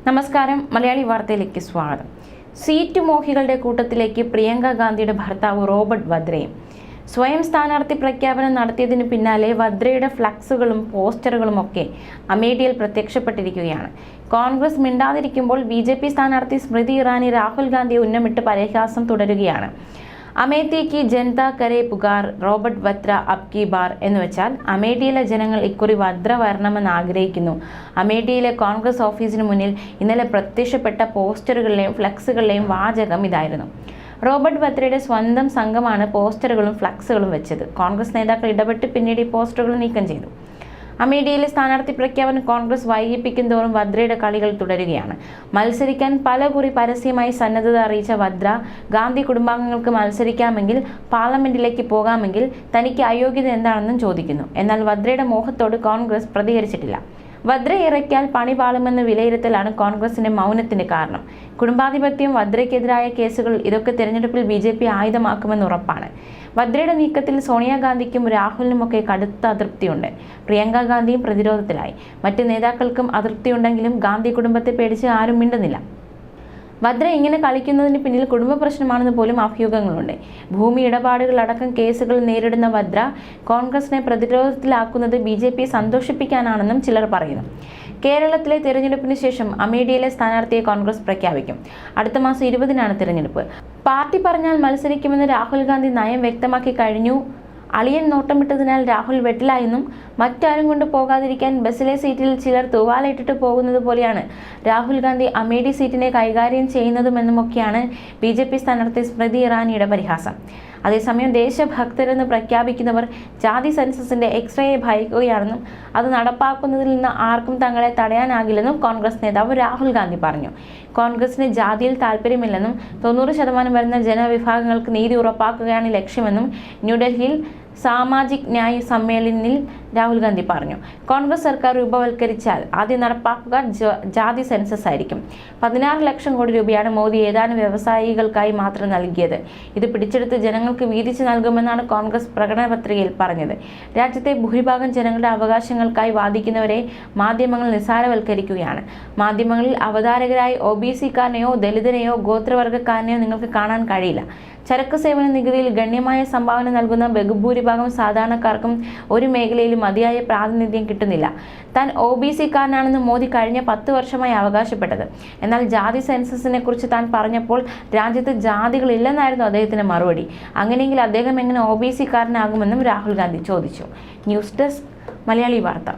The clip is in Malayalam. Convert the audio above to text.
നമസ്കാരം, മലയാളി വാർത്തയിലേക്ക് സ്വാഗതം. സീറ്റ് മോഹികളുടെ കൂട്ടത്തിലേക്ക് പ്രിയങ്ക ഗാന്ധിയുടെ ഭർത്താവ് റോബർട്ട് വദ്രയും. സ്വയം സ്ഥാനാർത്ഥി പ്രഖ്യാപനം നടത്തിയതിന് പിന്നാലെ വദ്രയുടെ ഫ്ലക്സുകളും പോസ്റ്ററുകളും ഒക്കെ അമേഠിയിൽ പ്രത്യക്ഷപ്പെട്ടിരിക്കുകയാണ്. കോൺഗ്രസ് മിണ്ടാതിരിക്കുമ്പോൾ BJP സ്ഥാനാർത്ഥി സ്മൃതി ഇറാനി രാഹുൽ ഗാന്ധിയെ ഉന്നമിട്ട് പരിഹാസം തുടരുകയാണ്. അമേഠി കി ജനത കരേ പുകാർ, റോബർട്ട് വദ്ര അബ് കി ബാർ എന്ന് വെച്ചാൽ അമേഠിയിലെ ജനങ്ങൾ ഇക്കുറി വദ്ര വരണമെന്ന് ആഗ്രഹിക്കുന്നു. അമേഠിയിലെ കോൺഗ്രസ് ഓഫീസിന് മുന്നിൽ ഇന്നലെ പ്രത്യക്ഷപ്പെട്ട പോസ്റ്ററുകളിലെയും ഫ്ലക്സുകളിലെയും വാചകം ഇതായിരുന്നു. റോബർട്ട് വദ്രയുടെ സ്വന്തം സംഘമാണ് പോസ്റ്ററുകളും ഫ്ലക്സുകളും വെച്ചത്. കോൺഗ്രസ് നേതാക്കൾ ഇടപെട്ട് പിന്നീട് ഈ പോസ്റ്ററുകൾ നീക്കം ചെയ്തു. അമേഠിയിലെ സ്ഥാനാർത്ഥി പ്രഖ്യാപനം കോൺഗ്രസ് വൈകിപ്പിക്കും തോറും വദ്രയുടെ കളികൾ തുടരുകയാണ്. മത്സരിക്കാൻ പലകുറി പരസ്യമായി സന്നദ്ധത അറിയിച്ച വദ്ര, ഗാന്ധി കുടുംബാംഗങ്ങൾക്ക് മത്സരിക്കാമെങ്കിൽ പാർലമെന്റിലേക്ക് പോകാമെങ്കിൽ തനിക്ക് അയോഗ്യത എന്താണെന്നും ചോദിക്കുന്നു. എന്നാൽ വദ്രയുടെ മോഹത്തോട് കോൺഗ്രസ് പ്രതികരിച്ചിട്ടില്ല. വദ്ര ഇറക്കിയാൽ പണി പാളുമെന്ന് വിലയിരുത്തലാണ് കോൺഗ്രസിന്റെ മൗനത്തിന് കാരണം. കുടുംബാധിപത്യം, വദ്രയ്ക്കെതിരായ കേസുകൾ ഇതൊക്കെ തെരഞ്ഞെടുപ്പിൽ BJP ആയുധമാക്കുമെന്ന് ഉറപ്പാണ്. വദ്രയുടെ നീക്കത്തിൽ സോണിയാഗാന്ധിക്കും രാഹുലിനുമൊക്കെ കടുത്ത അതൃപ്തിയുണ്ട്. പ്രിയങ്ക ഗാന്ധിയും പ്രതിരോധത്തിലായി. മറ്റ് നേതാക്കൾക്കും അതൃപ്തിയുണ്ടെങ്കിലും ഗാന്ധി കുടുംബത്തെ പേടിച്ച് ആരും മിണ്ടുന്നില്ല. വദ്ര ഇങ്ങനെ കളിക്കുന്നതിന് പിന്നിൽ കുടുംബ പ്രശ്നമാണെന്ന് പോലും അഭ്യൂഹങ്ങളുണ്ട്. ഭൂമി ഇടപാടുകളടക്കം കേസുകൾ നേരിടുന്ന വദ്ര കോൺഗ്രസിനെ പ്രതിരോധത്തിലാക്കുന്നത് BJP സന്തോഷിപ്പിക്കാനാണെന്നും ചിലർ പറയുന്നു. കേരളത്തിലെ തിരഞ്ഞെടുപ്പിന് ശേഷം അമേഠിയിലെ സ്ഥാനാർത്ഥിയെ കോൺഗ്രസ് പ്രഖ്യാപിക്കും. അടുത്ത മാസം 20-നാണ് തിരഞ്ഞെടുപ്പ്. പാർട്ടി പറഞ്ഞാൽ മത്സരിക്കുമെന്ന് രാഹുൽ ഗാന്ധി നയം വ്യക്തമാക്കി കഴിഞ്ഞു. അളിയൻ നോട്ടമിട്ടതിനാൽ രാഹുൽ വെട്ടിലായെന്നും മറ്റാരും കൊണ്ട് പോകാതിരിക്കാൻ ബസ്സിലെ സീറ്റിൽ ചിലർ തൂവാലയിട്ടിട്ട് പോകുന്നത് പോലെയാണ് രാഹുൽ ഗാന്ധി അമേഠി സീറ്റിനെ കൈകാര്യം ചെയ്യുന്നതുമെന്നുമൊക്കെയാണ് BJP സ്ഥാനാർത്ഥി സ്മൃതി ഇറാനിയുടെ പരിഹാസം. അതേസമയം ദേശഭക്തരെന്ന് പ്രഖ്യാപിക്കുന്നവർ ജാതി സെൻസസിന്റെ എക്സ്റേയെ ഭയക്കുകയാണെന്നും അത് നടപ്പാക്കുന്നതിൽ നിന്ന് ആർക്കും തങ്ങളെ തടയാനാകില്ലെന്നും കോൺഗ്രസ് നേതാവ് രാഹുൽ ഗാന്ധി പറഞ്ഞു. കോൺഗ്രസിന് ജാതിയിൽ താല്പര്യമില്ലെന്നും 90% വരുന്ന ജനവിഭാഗങ്ങൾക്ക് നീതി ഉറപ്പാക്കുകയാണ് ലക്ഷ്യമെന്നും ന്യൂഡൽഹിയിൽ സാമാജിക് ന്യായ് സമ്മേളനിൽ രാഹുൽ ഗാന്ധി പറഞ്ഞു. കോൺഗ്രസ് സർക്കാർ രൂപവൽക്കരിച്ചാൽ ആദ്യം നടപ്പാക്കുക ജാതി സെൻസസ് ആയിരിക്കും. 16 ലക്ഷം കോടി രൂപയാണ് മോദി ഏതാനും വ്യവസായികൾക്കായി മാത്രം നൽകിയത്. ഇത് പിടിച്ചെടുത്ത് ജനങ്ങൾക്ക് വീതിച്ചു നൽകുമെന്നാണ് കോൺഗ്രസ് പ്രകടന പത്രികയിൽ പറഞ്ഞത്. രാജ്യത്തെ ഭൂരിഭാഗം ജനങ്ങളുടെ അവകാശങ്ങൾക്കായി വാദിക്കുന്നവരെ മാധ്യമങ്ങൾ നിസ്സാരവൽക്കരിക്കുകയാണ്. മാധ്യമങ്ങളിൽ അവതാരകരായി OBC-കാരനെയോ ദലിതനെയോ ഗോത്രവർഗ്ഗക്കാരനെയോ നിങ്ങൾക്ക് കാണാൻ കഴിയില്ല. ചരക്ക് സേവന നികുതിയിൽ ഗണ്യമായ സംഭാവന നൽകുന്ന ബഹുഭൂരിഭാഗം സാധാരണക്കാർക്കും ഒരു മേഖലയിലും മതിയായ പ്രാതിനിധ്യം കിട്ടുന്നില്ല. താൻ OBC-കാരനാണെന്ന് മോദി കഴിഞ്ഞ 10 വർഷമായി അവകാശപ്പെട്ടത്. എന്നാൽ ജാതി സെൻസസിനെ കുറിച്ച് താൻ പറഞ്ഞപ്പോൾ രാജ്യത്ത് ജാതികളില്ലെന്നായിരുന്നു അദ്ദേഹത്തിന്റെ മറുപടി. അങ്ങനെയെങ്കിൽ അദ്ദേഹം എങ്ങനെ OBC-കാരനാകുമെന്നും രാഹുൽ ഗാന്ധി ചോദിച്ചു. ന്യൂസ് ഡെസ്ക്, മലയാളി വാർത്ത.